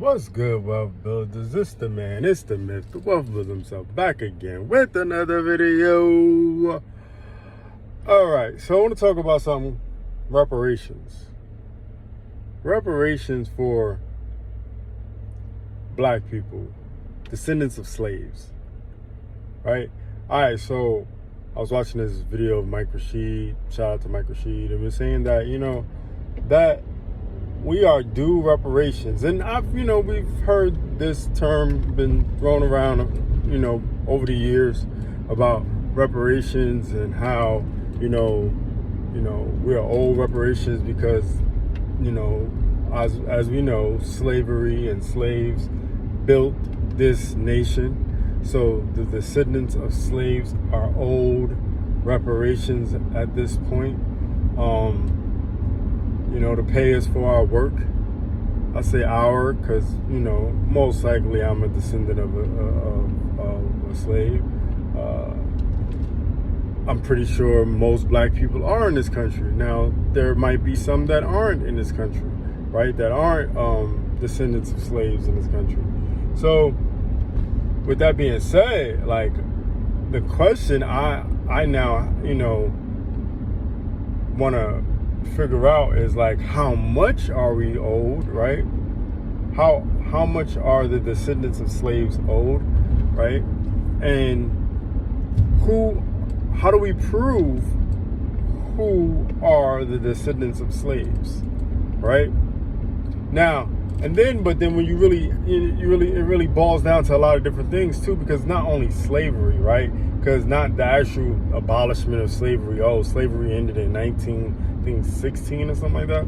What's good, wealth builders? It's the man, it's the myth, the wealth builder himself, back again with another video. Alright, so I want to talk about something. Reparations. Reparations for black people, descendants of slaves. Right? Alright, so I was watching this video of Mike Rashid, shout out to Mike Rashid, and was saying that, that we are due reparations. And we've heard this term been thrown around, over the years about reparations and how, we're owed reparations because, as we know, slavery and slaves built this nation. So the descendants of slaves are owed reparations at this point. To pay us for our work. I say our because, most likely I'm a descendant of a slave. I'm pretty sure most black people are in this country. Now, there might be some that aren't in this country, right? That aren't descendants of slaves in this country. So, with that being said, like, the question I now, want to figure out is like, how much are we owed, right? How much are the descendants of slaves owed, right? And how do we prove who are the descendants of slaves, right? Now, but then when it really boils down to a lot of different things too, because not only slavery, right? Because not the actual abolishment of slavery. Oh, slavery ended in 1916 or something like that.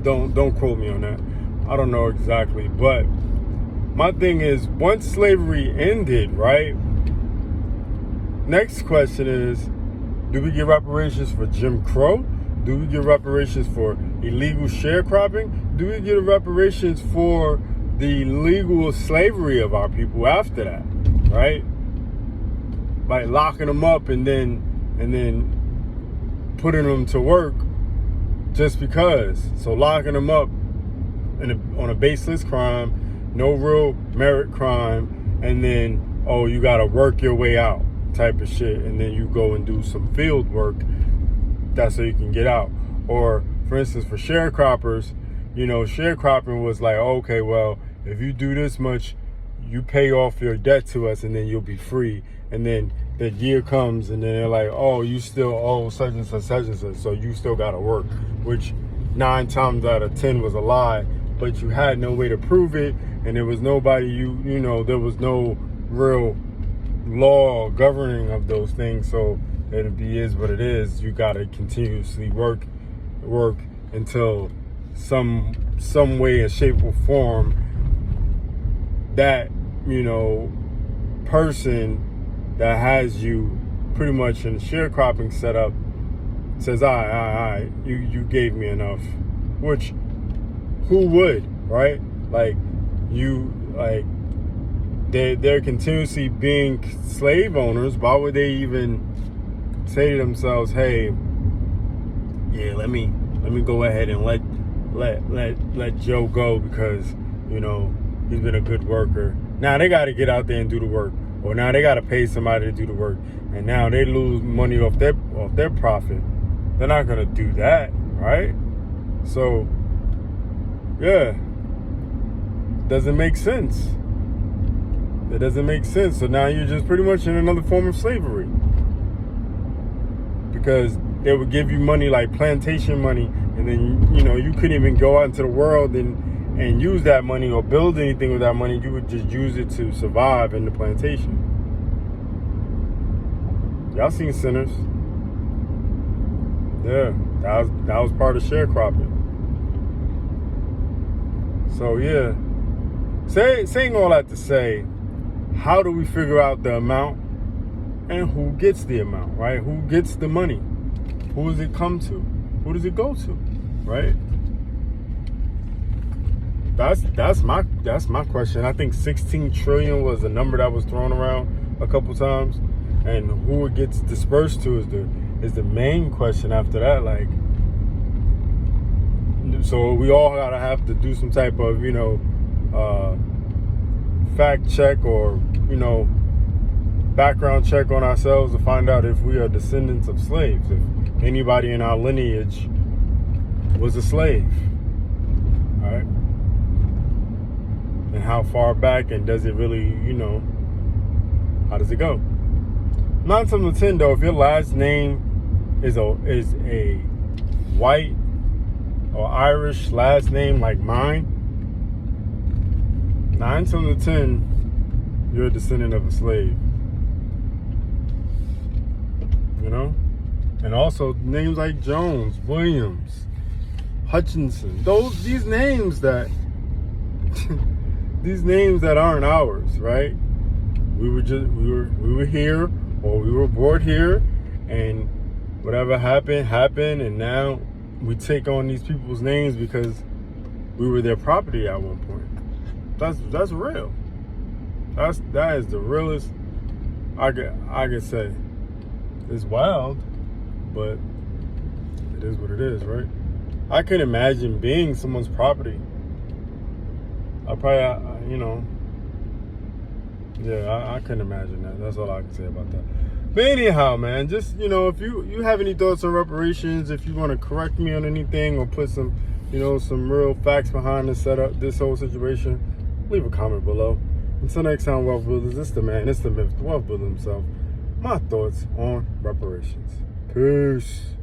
Don't quote me on that. I don't know exactly, but my thing is, once slavery ended, right? Next question is, do we give reparations for Jim Crow? Do we give reparations for illegal sharecropping? Do we give reparations for the legal slavery of our people after that, right? Like locking them up and then putting them to work just because. So locking them up on a baseless crime, no real merit crime, and then, oh, you gotta work your way out type of shit, and then you go and do some field work. That's so you can get out. Or, for instance, for sharecroppers, sharecropping was like, okay, well, if you do this much, you pay off your debt to us, and then you'll be free. And then the year comes, and then they're like, oh, you still owe such and such, so you still gotta work, which 9 times out of 10 was a lie, but you had no way to prove it, and there was nobody, there was no real law governing of those things, so it is what it is. You gotta continuously work until some way, shape, or form that person that has you pretty much in the sharecropping setup says, all right, you gave me enough. Which, who would, right? Like, they're continuously being slave owners. Why would they even say to themselves, hey, yeah, let me go ahead and let Joe go because, he's been a good worker. Now they got to get out there and do the work. Or now they got to pay somebody to do the work. And now they lose money off their profit. They're not going to do that, right? So, yeah. Doesn't make sense. It doesn't make sense. So now you're just pretty much in another form of slavery. Because they would give you money like plantation money, and then, you couldn't even go out into the world and use that money or build anything with that money. You would just use it to survive in the plantation. Y'all seen Sinners? Yeah, that was part of sharecropping. So yeah, saying all that to say, how do we figure out the amount and who gets the amount, right? Who gets the money? Who does it come to? Who does it go to, right? That's my question. I think 16 trillion was the number that was thrown around a couple times, and who it gets dispersed to is the main question after that. Like, So we all gotta have to do some type of, fact check or, background check on ourselves to find out if we are descendants of slaves. If anybody in our lineage was a slave, all right? And how far back, and does it really, how does it go? 9 times out of 10, though, if your last name is a white or Irish last name like mine, 9 times out of 10, you're a descendant of a slave. And also names like Jones, Williams, Hutchinson, these names that these names that aren't ours, right? We were here, or we were born here, and whatever happened, and now we take on these people's names because we were their property at one point. That's real. That is the realest I could say. It's wild, but it is what it is, right? I couldn't imagine being someone's property. I probably, I couldn't imagine that. That's all I can say about that. But anyhow, man, just, if you have any thoughts on reparations, if you want to correct me on anything or put some, some real facts behind this whole situation, leave a comment below. Until next time, Wealth Builders, it's the man, it's the myth, the Wealth Builder himself. My thoughts on reparations. Peace.